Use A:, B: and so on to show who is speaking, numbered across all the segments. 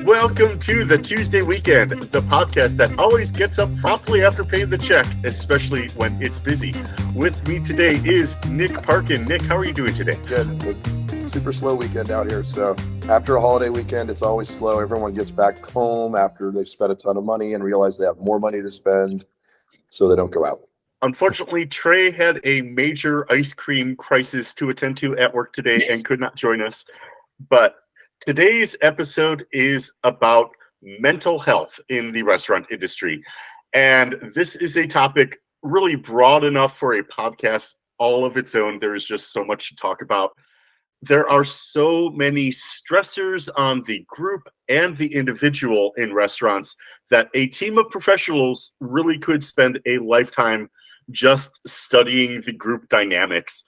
A: Welcome to the Tuesday Weekend, the podcast that always gets up promptly after paying the check, especially when it's busy. With me today is Nick Parkin. Nick, how are you doing today?
B: Good. Super slow weekend out here. So after a holiday weekend, it's always slow. Everyone gets back home after they've spent a ton of money and realize they have more money to spend, so they don't go out.
A: Unfortunately, Trey had a major ice cream crisis to attend to at work today and could not join us. But today's episode is about mental health in the restaurant industry. And this is a topic really broad enough for a podcast all of its own. There is just so much to talk about. There are so many stressors on the group and the individual in restaurants that a team of professionals really could spend a lifetime just studying the group dynamics.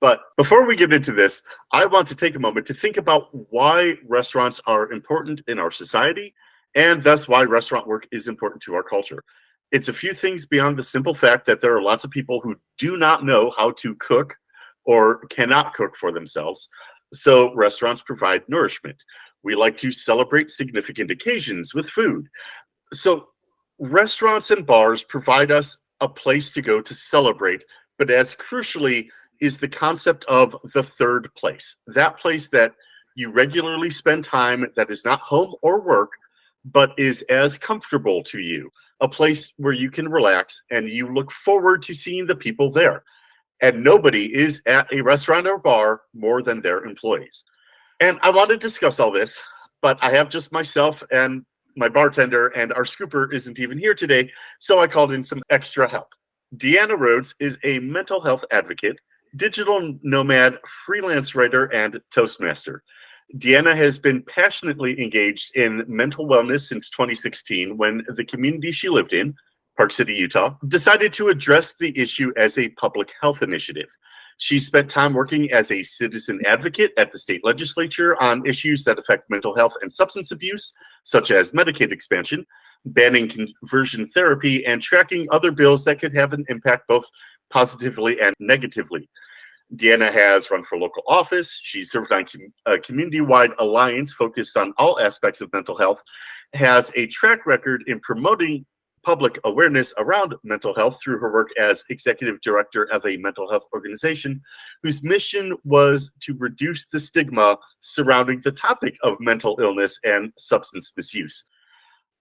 A: But before we get into this, I want to take a moment to think about why restaurants are important in our society, and thus why restaurant work is important to our culture. It's a few things beyond the simple fact that there are lots of people who do not know how to cook or cannot cook for themselves. So restaurants provide nourishment. We like to celebrate significant occasions with food. So restaurants and bars provide us a place to go to celebrate, but as crucially is the concept of the third place, that place that you regularly spend time that is not home or work, but is as comfortable to you, a place where you can relax and you look forward to seeing the people there. And nobody is at a restaurant or bar more than their employees. And I want to discuss all this, but I have just myself and my bartender, and our scooper isn't even here today, so I called in some extra help. Deanna Rhodes is a mental health advocate, digital nomad, freelance writer, and Toastmaster. Deanna has been passionately engaged in mental wellness since 2016 when the community she lived in, Park City, Utah, decided to address the issue as a public health initiative. She spent time working as a citizen advocate at the state legislature on issues that affect mental health and substance abuse, such as Medicaid expansion, banning conversion therapy, and tracking other bills that could have an impact both positively and negatively. Deanna has run for local office. She served on a community-wide alliance focused on all aspects of mental health, has a track record in promoting public awareness around mental health through her work as executive director of a mental health organization whose mission was to reduce the stigma surrounding the topic of mental illness and substance misuse.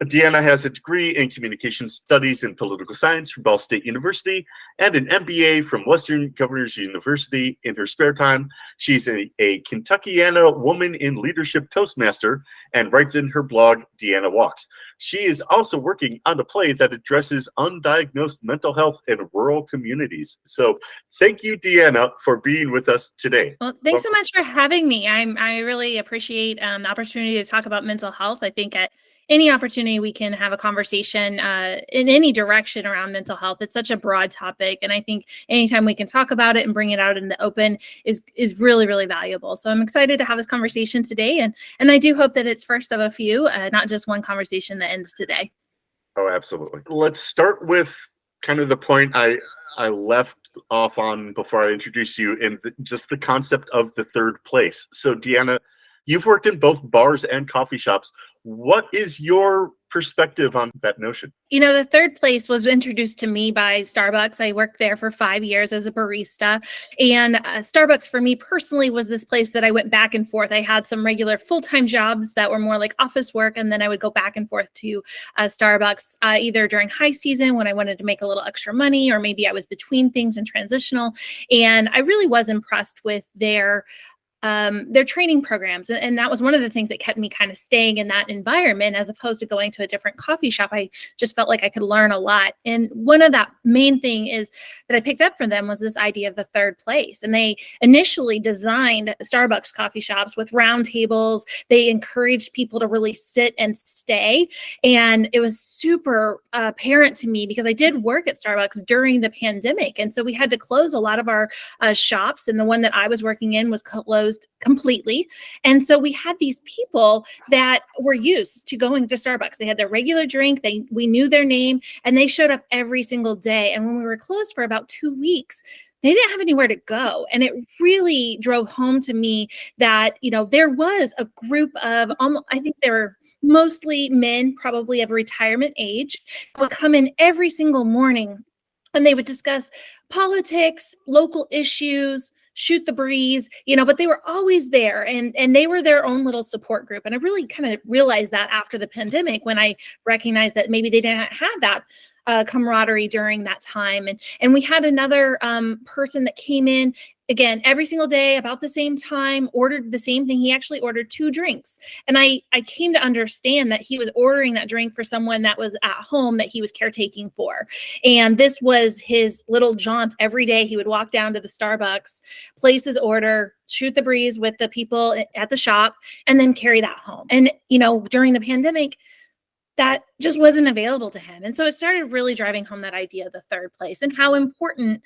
A: Deanna has a degree in communication studies and political science from Ball State University and an MBA from Western Governors University. In her spare time, she's a Kentuckiana woman in leadership Toastmaster and writes in her blog, Deanna Walks. She is also working on a play that addresses undiagnosed mental health in rural communities. So thank you, Deanna, for being with us today.
C: Well, thanks so much for having me. I really appreciate the opportunity to talk about mental health. I think at any opportunity we can have a conversation in any direction around mental health. It's such a broad topic. And I think anytime we can talk about it and bring it out in the open is really, really valuable. So I'm excited to have this conversation today. And I do hope that it's first of a few, not just one conversation that ends today.
A: Oh, absolutely. Let's start with kind of the point I left off on before I introduced you in just the concept of the third place. So Deanna, you've worked in both bars and coffee shops. What is your perspective on that notion?
C: You know, the third place was introduced to me by Starbucks. I worked there for 5 years as a barista. And Starbucks for me personally was this place that I went back and forth. I had some regular full-time jobs that were more like office work. And then I would go back and forth to Starbucks either during high season when I wanted to make a little extra money, or maybe I was between things and transitional. And I really was impressed with their training programs. And that was one of the things that kept me kind of staying in that environment as opposed to going to a different coffee shop. I just felt like I could learn a lot. And one of that main thing is that I picked up from them was this idea of the third place. And they initially designed Starbucks coffee shops with round tables. They encouraged people to really sit and stay. And it was super apparent to me because I did work at Starbucks during the pandemic. And so we had to close a lot of our shops. And the one that I was working in was closed completely. And so we had these people that were used to going to Starbucks. They had their regular drink. We knew their name, and they showed up every single day. And when we were closed for about 2 weeks, they didn't have anywhere to go. And it really drove home to me that, you know, there was a group of almost, I think there were mostly men, probably of retirement age, would come in every single morning and they would discuss politics, local issues, shoot the breeze, but they were always there and they were their own little support group. And I really kind of realized that after the pandemic, when I recognized that maybe they didn't have that camaraderie during that time. And we had another person that came in again every single day about the same time, ordered the same thing. He actually ordered 2 drinks. And I came to understand that he was ordering that drink for someone that was at home that he was caretaking for. And this was his little jaunt every day. He would walk down to the Starbucks, place his order, shoot the breeze with the people at the shop, and then carry that home. And, during the pandemic, that just wasn't available to him. And so it started really driving home that idea of the third place and how important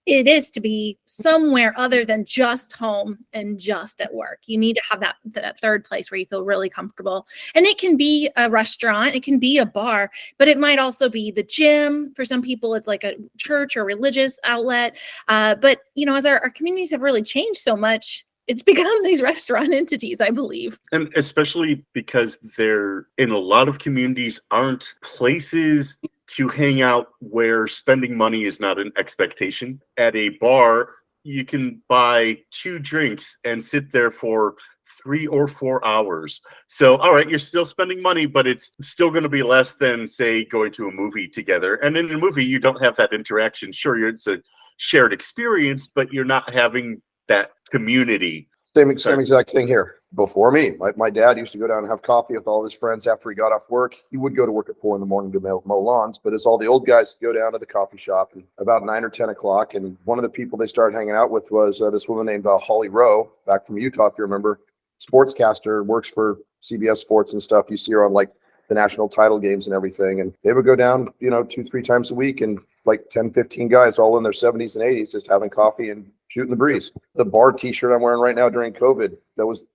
C: it is to be somewhere other than just home and just at work. You need to have that third place where you feel really comfortable. And it can be a restaurant, it can be a bar, but it might also be the gym. For some people, it's like a church or religious outlet. But, as our communities have really changed so much, it's become these restaurant entities, I believe.
A: And especially because there, in a lot of communities, aren't places to hang out where spending money is not an expectation. At a bar, you can buy 2 drinks and sit there for 3 or 4 hours. So, all right, you're still spending money, but it's still going to be less than, say, going to a movie together. And in a movie, you don't have that interaction. Sure, it's a shared experience, but you're not having that community.
B: Same exact thing here. Before me, my dad used to go down and have coffee with all his friends after he got off work. He would go to work at 4 a.m. to mow lawns, but as all the old guys go down to the coffee shop and about 9 or 10 o'clock, and one of the people they started hanging out with was this woman named Holly Rowe, back from Utah, if you remember, sportscaster, works for CBS Sports and stuff. You see her on like the national title games and everything. And they would go down, 2-3 times a week, and like 10, 15 guys all in their 70s and 80s just having coffee and shooting the breeze. The bar t-shirt I'm wearing right now during COVID, that was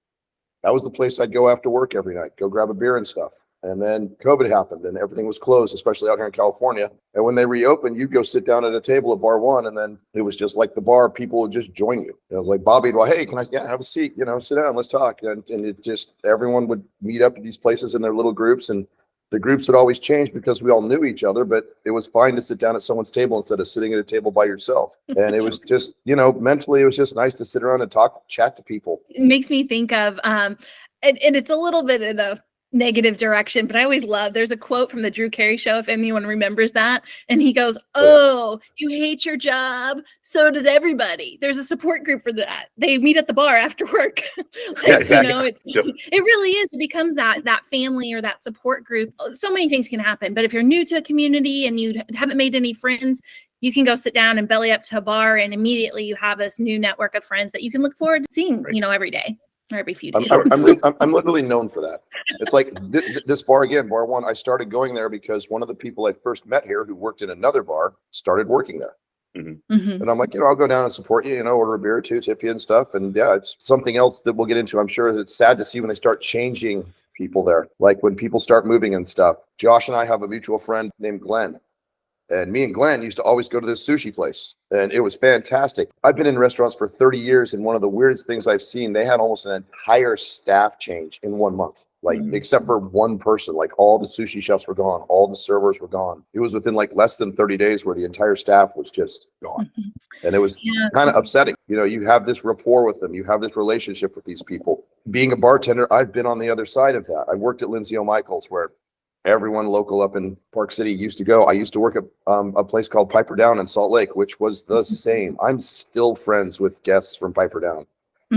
B: the place I'd go after work every night, go grab a beer and stuff. And then COVID happened and everything was closed, especially out here in California. And when they reopened, you'd go sit down at a table at Bar One, and then it was just like the bar, people would just join you. It was like, Bobby, well, hey, can I have a seat? Sit down, let's talk. And it just, everyone would meet up at these places in their little groups, and the groups would always change because we all knew each other, but it was fine to sit down at someone's table instead of sitting at a table by yourself. And it was just, mentally, it was just nice to sit around and talk, chat to people.
C: It makes me think of, and it's a little bit in a negative direction, but I always love, there's a quote from the Drew Carey show, if anyone remembers that. And he goes, "Oh, you hate your job. So does everybody." There's a support group for that. They meet at the bar after work.
A: Yeah, exactly.
C: It really is. It becomes that family or that support group. So many things can happen. But if you're new to a community and you haven't made any friends, you can go sit down and belly up to a bar, and immediately you have this new network of friends that you can look forward to seeing, every day. Or every few days.
B: I'm literally known for that. It's like this bar again, Bar One. I started going there because one of the people I first met here, who worked in another bar, started working there.
A: Mm-hmm.
C: Mm-hmm.
B: And I'm like, I'll go down and support you, order a beer or 2, tip you and stuff. And yeah, it's something else that we'll get into. I'm sure it's sad to see when they start changing people there, like when people start moving and stuff. Josh and I have a mutual friend named Glenn. And me and Glenn used to always go to this sushi place, and it was fantastic. I've been in restaurants for 30 years, and one of the weirdest things I've seen, they had almost an entire staff change in 1 month, except for one person. Like, all the sushi chefs were gone, all the servers were gone. It was within less than 30 days where the entire staff was just gone. Mm-hmm. And it was kind of upsetting. You have this rapport with them, you have this relationship with these people. Being a bartender, I've been on the other side of that. I worked at Lindsay O'Michael's, where everyone local up in Park City used to go. I used to work at a place called Piper Down in Salt Lake, which was the same. I'm still friends with guests from Piper Down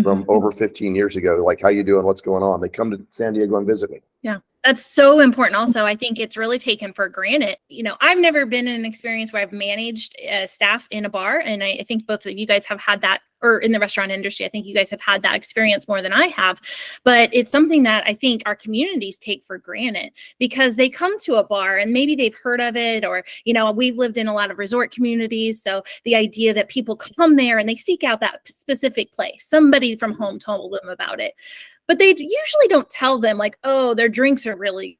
B: from over 15 years ago. Like, how you doing? What's going on? They come to San Diego and visit me.
C: Yeah, that's so important. Also, I think it's really taken for granted. I've never been in an experience where I've managed staff in a bar. And I think both of you guys have had that, or in the restaurant industry, I think you guys have had that experience more than I have. But it's something that I think our communities take for granted, because they come to a bar and maybe they've heard of it, or, we've lived in a lot of resort communities. So the idea that people come there and they seek out that specific place, somebody from home told them about it. But they usually don't tell them, like, oh, their drinks are really,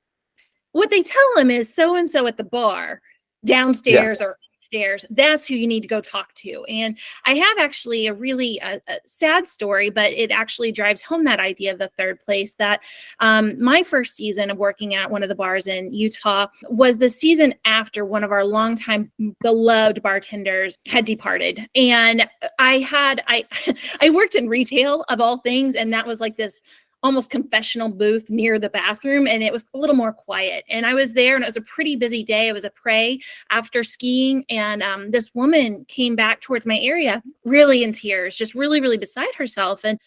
C: what they tell them is so-and-so at the bar downstairs or upstairs, that's who you need to go talk to. And I have actually a really a sad story, but it actually drives home that idea of the third place. That my first season of working at one of the bars in Utah was the season after one of our longtime beloved bartenders had departed. And I worked in retail of all things, and that was like this almost confessional booth near the bathroom, and it was a little more quiet. And I was there, and it was a pretty busy day. It was a prey after skiing, and this woman came back towards my area really in tears, just really, really beside herself. And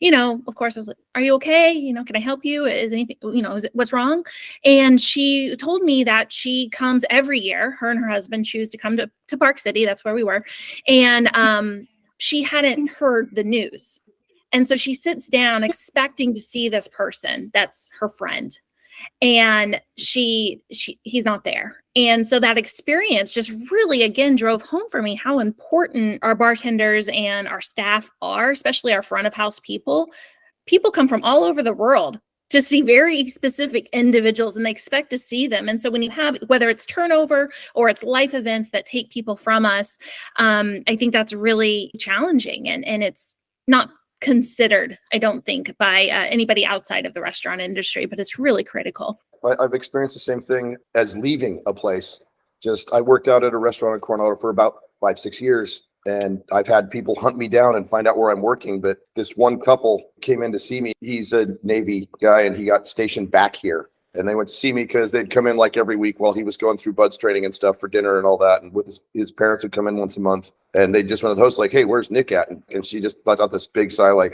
C: of course, I was like, "Are you okay? Can I help you? Is anything, what's wrong?" And she told me that she comes every year. Her and her husband choose to come to Park City. That's where we were. And she hadn't heard the news. And so she sits down expecting to see this person that's her friend. And he's not there. And so that experience just really, again, drove home for me how important our bartenders and our staff are, especially our front of house people. People come from all over the world to see very specific individuals, and they expect to see them. And so when you have, whether it's turnover or it's life events that take people from us, I think that's really challenging. And it's not considered, I don't think, by anybody outside of the restaurant industry, but it's really critical.
B: I've experienced the same thing as leaving a place. I worked out at a restaurant in Coronado for about 5-6 years, and I've had people hunt me down and find out where I'm working. But this one couple came in to see me. He's a Navy guy, and he got stationed back here. And they went to see me because they'd come in like every week while he was going through buds training and stuff for dinner and all that. And with his parents would come in once a month, and they just went to the host like, "Hey, where's Nick at?" And she just let out this big sigh, like,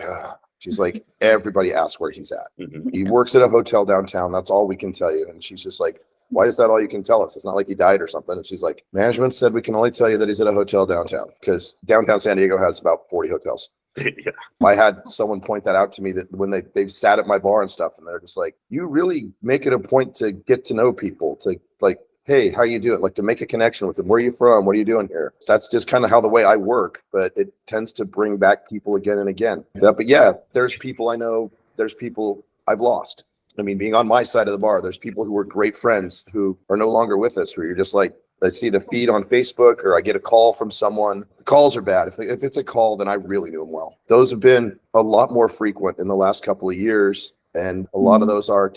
B: she's like, "Everybody asks where he's at. He works at a hotel downtown. That's all we can tell you." And she's just like, "Why is that all you can tell us? It's not like he died or something." And she's like, "Management said we can only tell you that he's at a hotel downtown, because downtown San Diego has about 40 hotels."
A: Yeah.
B: I had someone point that out to me, that when they've sat at my bar and stuff, and they're just like, "You really make it a point to get to know people, to like, hey, how you doing? Like, to make a connection with them. Where are you from? What are you doing here?" That's just kind of how the way I work, but it tends to bring back people again and again. But yeah, there's people I know, there's people I've lost. I mean, being on my side of the bar, there's people who were great friends who are no longer with us, where you're just like, I see the feed on Facebook, or I get a call from someone. The calls are bad. If it's a call, then I really knew them well. Those have been a lot more frequent in the last couple of years. And a lot of those are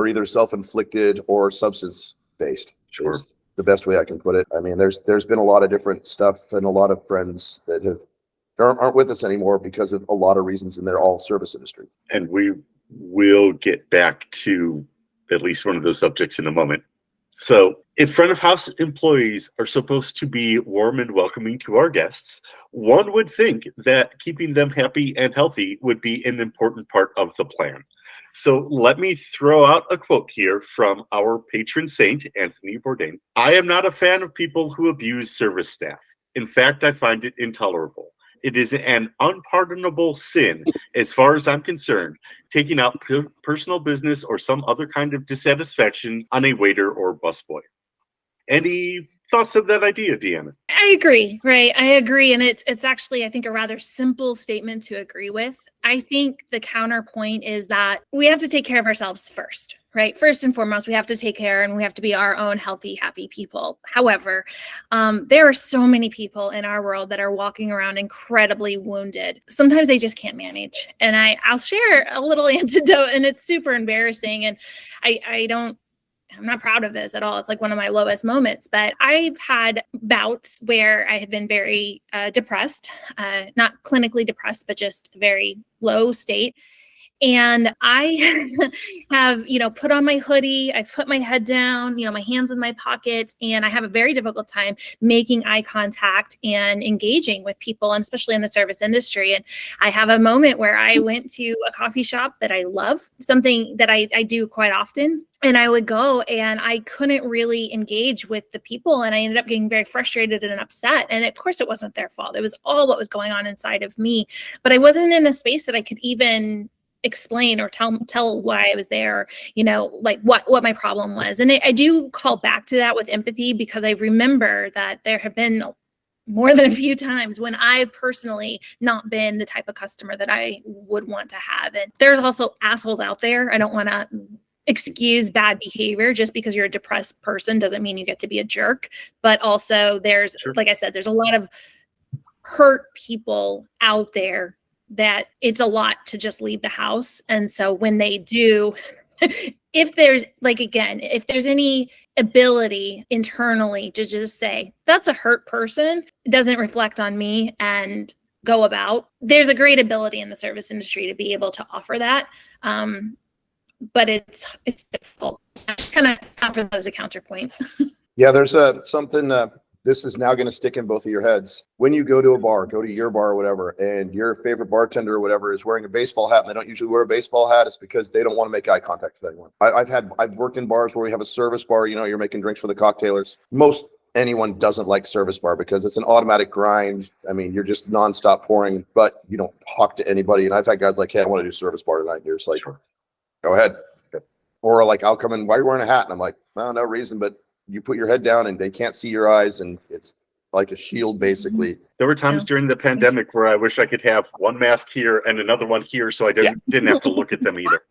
B: either self-inflicted or substance-based.
A: Sure.
B: Is the best way I can put it. I mean, there's been a lot of different stuff, and a lot of friends that aren't with us anymore because of a lot of reasons, and they're all service industry.
A: And we will get back to at least one of those subjects in a moment. So if front of house employees are supposed to be warm and welcoming to our guests, one would think that keeping them happy and healthy would be an important part of the plan. So let me throw out a quote here from our patron saint, Anthony Bourdain. "I am not a fan of people who abuse service staff. In fact, I find it intolerable. It is an unpardonable sin, as far as I'm concerned, taking out personal business or some other kind of dissatisfaction on a waiter or busboy." Any thoughts of that idea, Deanna?
C: I agree, right? I agree. And it's actually, I think, a rather simple statement to agree with. I think the counterpoint is that we have to take care of ourselves first, right? First and foremost, we have to take care, and we have to be our own healthy, happy people. However, there are so many people in our world that are walking around incredibly wounded. Sometimes they just can't manage. And I'll share a little antidote, and it's super embarrassing. And I'm not proud of this at all. It's like one of my lowest moments, but I've had bouts where I have been very depressed, not clinically depressed, but just very low state. And I have, put on my hoodie, I've put my head down, my hands in my pockets, and I have a very difficult time making eye contact and engaging with people, and especially in the service industry. And I have a moment where I went to a coffee shop that I love, something that I do quite often. And I would go, and I couldn't really engage with the people. And I ended up getting very frustrated and upset. And of course, it wasn't their fault. It was all what was going on inside of me. But I wasn't in a space that I could even explain or tell why I was there, like what my problem was. And I do call back to that with empathy, because I remember that there have been more than a few times when I've personally not been the type of customer that I would want to have. And there's also assholes out there. I don't want to excuse bad behavior. Just because you're a depressed person doesn't mean you get to be a jerk. But also there's, like I said, there's a lot of hurt people out there that it's a lot to just leave the house. And so when they do, if there's if there's any ability internally to just say, that's a hurt person, it doesn't reflect on me, and go about, there's a great ability in the service industry to be able to offer that. But it's difficult. Kind of offer that as a counterpoint.
B: Yeah, there's something, this is now going to stick in both of your heads. When you go to a bar, go to your bar or whatever, and your favorite bartender or whatever is wearing a baseball hat, and they don't usually wear a baseball hat, it's because they don't want to make eye contact with anyone. I've worked in bars where we have a service bar, you're making drinks for the cocktailers. Most anyone doesn't like service bar because it's an automatic grind. I mean, you're just nonstop pouring, but you don't talk to anybody. And I've had guys like, hey, I want to do service bar tonight. And you're just like, sure, go ahead. Or like, I'll come in, why are you wearing a hat? And I'm like, well, no reason, but you put your head down and they can't see your eyes, and it's like a shield, basically.
A: There were times during the pandemic where I wish I could have one mask here and another one here so I didn't have to look at them either.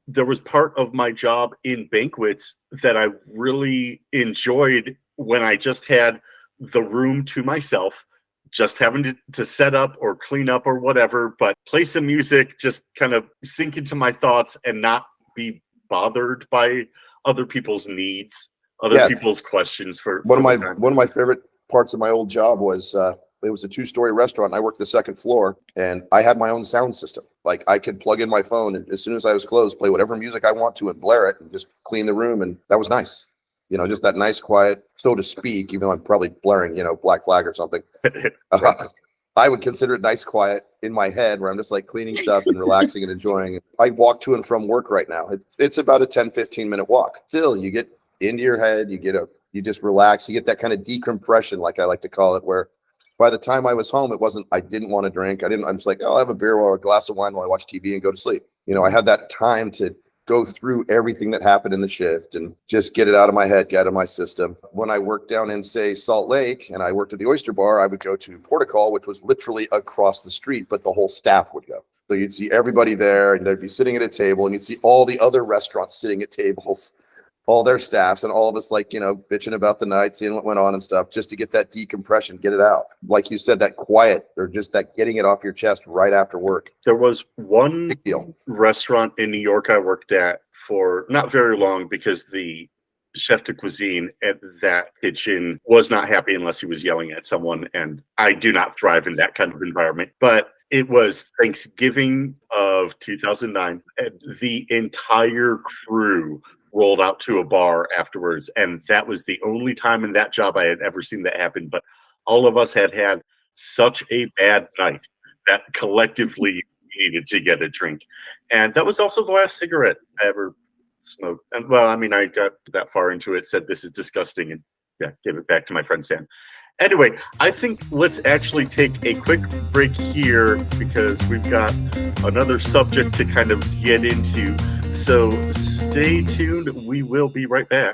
A: There was part of my job in banquets that I really enjoyed when I just had the room to myself, just having to set up or clean up or whatever, but play some music, just kind of sink into my thoughts and not be bothered by other people's needs, other people's questions. One
B: of my favorite parts of my old job was it was a 2-story restaurant, and I worked the second floor, and I had my own sound system. Like, I could plug in my phone, and as soon as I was closed, play whatever music I want to and blare it and just clean the room. And that was nice. Just that nice quiet, so to speak, even though I'm probably blaring, Black Flag or something. I would consider it nice quiet in my head, where I'm just like cleaning stuff and relaxing and enjoying it. I walk to and from work right now. It's about a 10-15 minute walk. Still, you get into your head, you just relax, you get that kind of decompression, like I like to call it, where by the time I was home, I didn't want to drink. I'm just like, I'll have a beer or a glass of wine while I watch TV and go to sleep. I had that time to go through everything that happened in the shift and just get it out of my head, get out of my system. When I worked down in, say, Salt Lake, and I worked at the Oyster Bar, I would go to Portical, which was literally across the street, but the whole staff would go. So you'd see everybody there, and they'd be sitting at a table, and you'd see all the other restaurants sitting at tables, all their staffs, and all of us bitching about the night, seeing what went on and stuff, just to get that decompression, get it out. Like you said, that quiet, or just that getting it off your chest right after work.
A: There was one restaurant in New York I worked at for not very long, because the chef de cuisine at that kitchen was not happy unless he was yelling at someone, and I do not thrive in that kind of environment. But it was Thanksgiving of 2009, and the entire crew rolled out to a bar afterwards, and that was the only time in that job I had ever seen that happen. But all of us had such a bad night that collectively we needed to get a drink, and that was also the last cigarette I ever smoked. And well, I mean, I got that far into it, said this is disgusting, and gave it back to my friend Sam. Anyway, I think let's actually take a quick break here, because we've got another subject to kind of get into. So stay tuned. We will be right back.